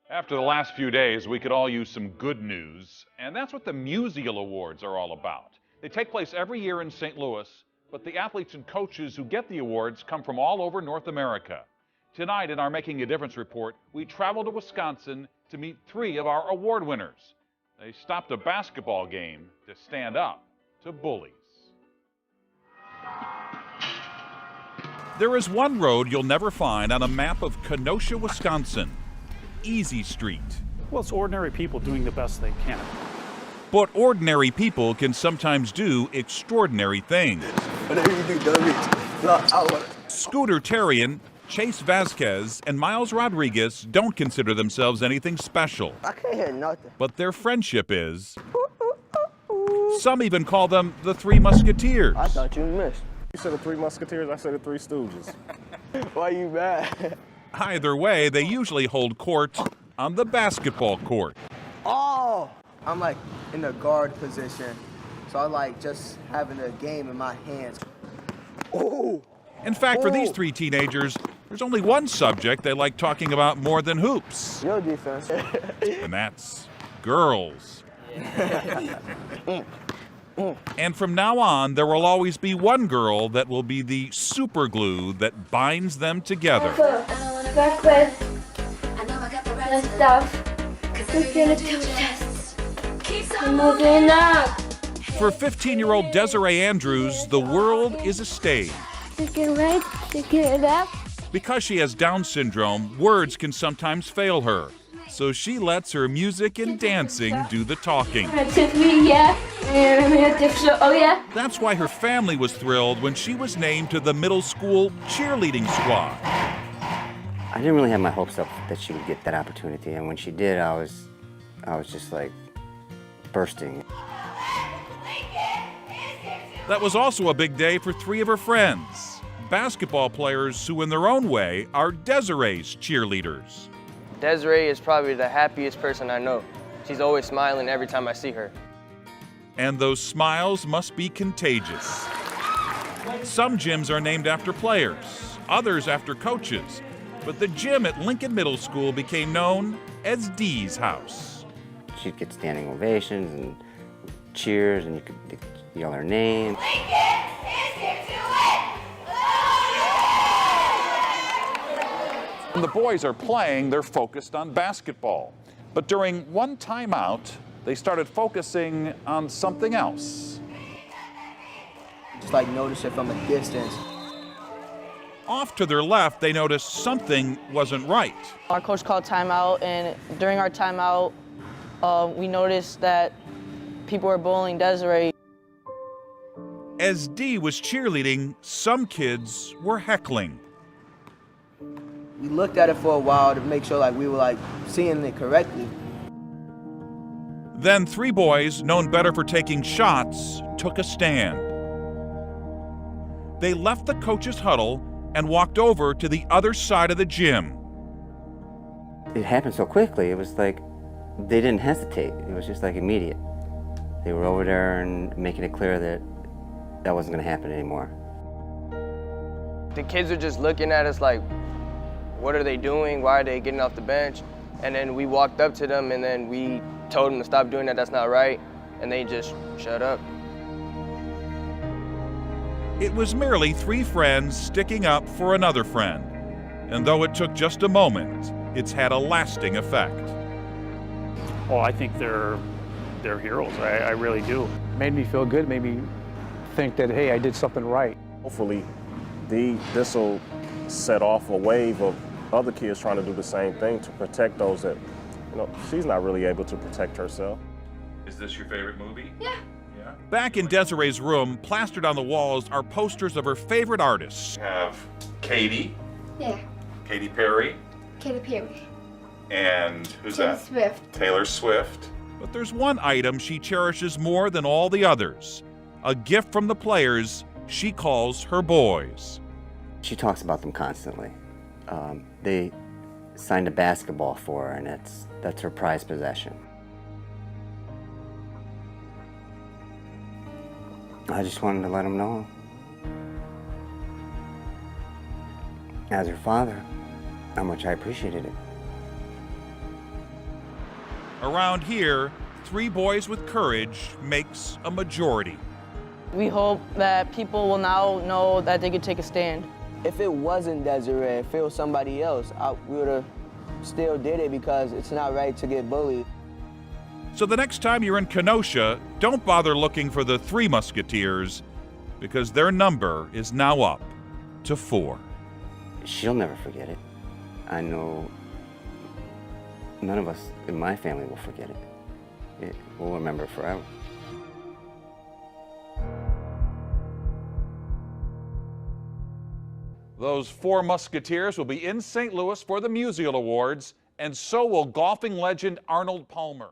After the last few days, we could all use some good news, and that's what the Musial Awards are all about. They take place every year in St. Louis, but the athletes and coaches who get the awards come from all over North America. Tonight in our Making a Difference report, we travel to Wisconsin to meet 3 of our award winners. They stopped a basketball game to stand up to bullies. There is one road you'll never find on a map of Kenosha, Wisconsin. Easy Street. Well, it's ordinary people doing the best they can. But ordinary people can sometimes do extraordinary things. Whatever you do, don't reach. Scooter Terrian, Chase Vasquez, and Miles Rodriguez don't consider themselves anything special. I can't hear nothing. But their friendship is. Some even call them the Three Musketeers. I thought you missed. You said the Three Musketeers, I said the Three Stooges. Why you mad? Either way, they usually hold court on the basketball court. Oh! I'm like in the guard position, so I like just having the game in my hands. Oh! In fact, for these 3 teenagers, there's only one subject they like talking about more than hoops. Your defense. And that's girls. And from now on, there will always be one girl that will be the super glue that binds them together. Back with the stuff. We're gonna do this. Keep moving up. For 15-year-old Desiree Andrews, the world is a stage. Take it right, take it up. Because she has Down syndrome, words can sometimes fail her. So she lets her music and dancing do the talking. Oh yeah. That's why her family was thrilled when she was named to the middle school cheerleading squad. I didn't really have my hopes up that she would get that opportunity, and when she did, I was just like bursting. That was also a big day for 3 of her friends, basketball players who in their own way are Desiree's cheerleaders. Desiree is probably the happiest person I know. She's always smiling every time I see her. And those smiles must be contagious. Some gyms are named after players, others after coaches, but the gym at Lincoln Middle School became known as Dee's house. She'd get standing ovations and cheers, and you could yell her name. When the boys are playing, they're focused on basketball. But during one timeout, they started focusing on something else. Just like notice it from a distance. Off to their left, they noticed something wasn't right. Our coach called timeout, and during our timeout, we noticed that people were bullying Desiree. As Dee was cheerleading, some kids were heckling. We looked at it for a while to make sure like we were like seeing it correctly. Then 3 boys, known better for taking shots, took a stand. They left the coach's huddle and walked over to the other side of the gym. It happened so quickly, it was like they didn't hesitate. It was just like immediate. They were over there and making it clear that that wasn't going to happen anymore. The kids are just looking at us like, what are they doing? Why are they getting off the bench? And then we walked up to them and then we told them to stop doing that, that's not right. And they just shut up. It was merely 3 friends sticking up for another friend. And though it took just a moment, it's had a lasting effect. Well, I think they're heroes. I really do. Made me feel good, made me think that, hey, I did something right. Hopefully, this will set off a wave of other kids trying to do the same thing to protect those that, she's not really able to protect herself. Is this your favorite movie? Yeah. Back in Desiree's room, plastered on the walls are posters of her favorite artists. We have Katy. Yeah. Katy Perry. Katy Perry. And who's Taylor that? Swift. Taylor Swift. But there's one item she cherishes more than all the others. A gift from the players she calls her boys. She talks about them constantly. They signed a basketball for her, and that's her prized possession. I just wanted to let them know, as her father, how much I appreciated it. Around here, 3 boys with courage makes a majority. We hope that people will now know that they could take a stand. If it wasn't Desiree, if it was somebody else, we would have still did it because it's not right to get bullied. So the next time you're in Kenosha, don't bother looking for the 3 Musketeers, because their number is now up to 4. She'll never forget it. I know none of us in my family will forget it. We'll remember it forever. Those 4 Musketeers will be in St. Louis for the Musial Awards, and so will golfing legend Arnold Palmer.